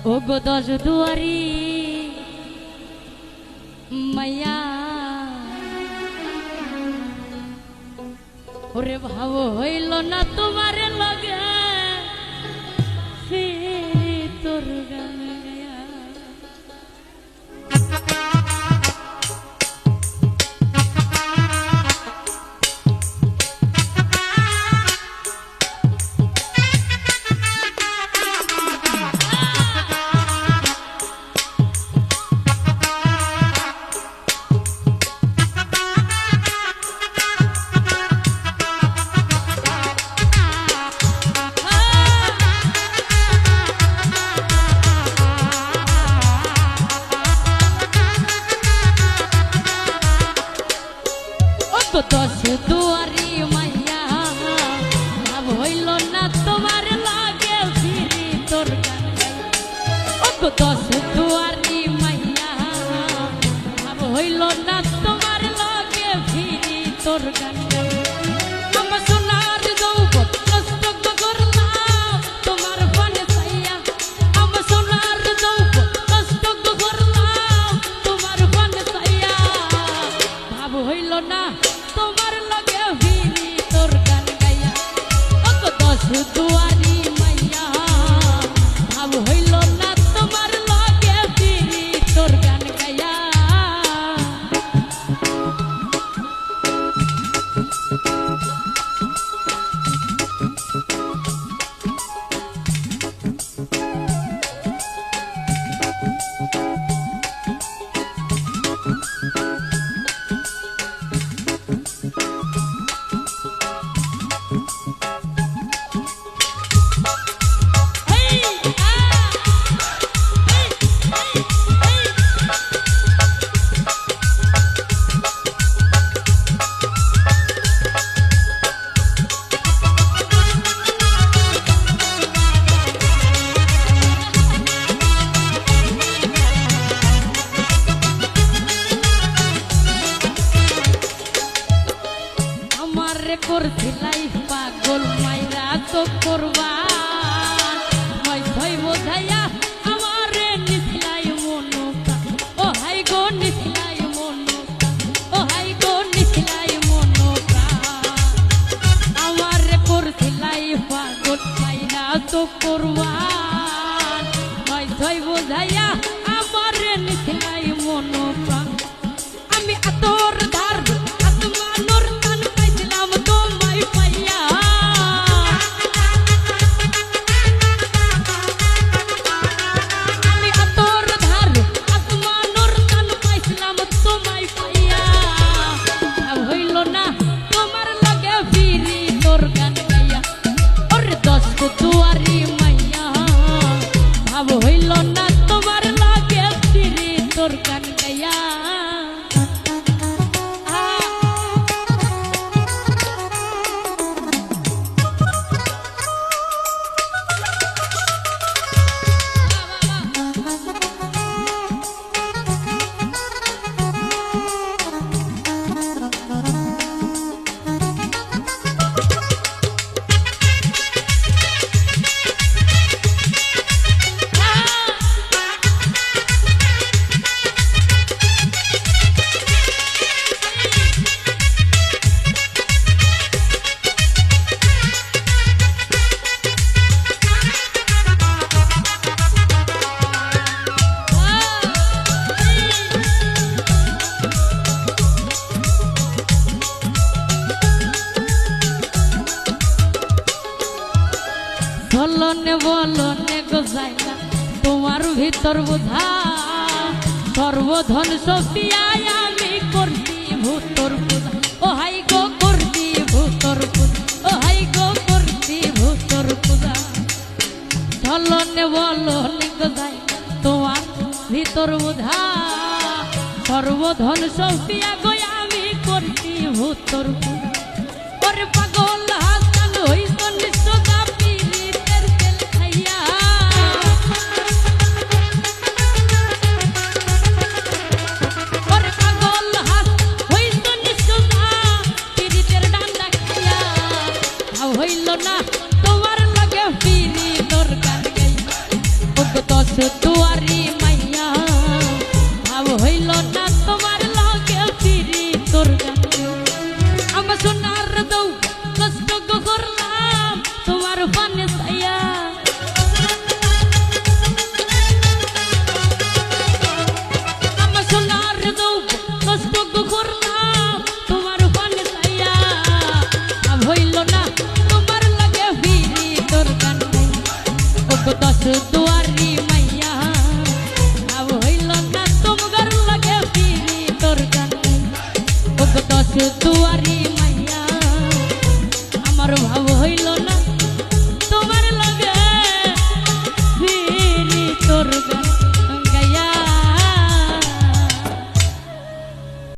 ও গো দশ দুয়ারি মাইয়া ওরে ভাব হইল না তোমার লগে তোর গান গায়া দশ দুয়ারি মাইয়া ভাব হইল না তোমার লাগে ফিরি তোর গান গাইয়া দশ দুয়ারি মাইয়া ভাব হইল না তোমার লাগে ফিরি তোর গান গাইয়া আমার সোনার যৌবন নষ্ট করলাম তোমার পানে চাইয়া আমার সোনার যৌবন নষ্ট করলাম তোমার পানে চাইয়া ভাব হইল না তোমার লগে ফিরি তোর গান গাইয়া দশ দুয়ারি মাইয়া ভাব হইল না তোমার লগে ফিরি তোর গান গাইয়া করছিলাই পাগল মাইরা তো করবা মই ভয় বোঝাইয়া আমারে নিছিলাই মনুকা ও হাই গো নিছিলাই মনুকা ও হাই গো নিছিলাই মনুকা আমারে করছিলাই পাগল মাইরা তো করবা মই ভয় বোঝাইয়া আমারে নিছিলাই মনুকা আমি আতর ধার আত্মানোর কান পাইছিলাম তোমায় পাইয়া আমি আতর ধার আত্মানোর কান পাইছিলাম তোমায় পাইয়া হইল না তোমার লগে ফিরি তোর গান গাইয়া ওরে দশ দুয়ারি মাইয়া ভাব হইল না তোমার লগে ফিরি তোর গান গাইয়া বলনে বলনে গোসাইলা তোমার ভিতর বোঝা সর্বধন সপিয়ায় আমি করছি ভূতর পূজা ও হাই গো করছি ভূতর পূজা ও হাই গো করছি ভূতর পূজা বলনে বলনে গোসাইলা তোমার ভিতর বোঝা সর্বধন সপিয়া গো আমি করছি ভূতর পূজা ওরে পাগল হাসান হইছ নিঃসদা হইল না তোমার লগে ফিরি তোর গান গাই দশ দশ দুয়ারি মাইয়া ভাব হইল না তোমার লগে ফিরি তোর গানে আমার সোনার দৌ কষ্ট গো করলাম তোমার পানে ছায়া আমার সোনার দৌ কষ্ট গো করলাম তোমার পানে ছায়া ভাব হইল না তোমার লগে ফিরি তোর গানে ও দশ দুয়ারি মাইয়া ভাব হইল না তোমার লগে ফিরি তোর গানে ও দশ দুয়ারি মাইয়া আমার ভাব হইল না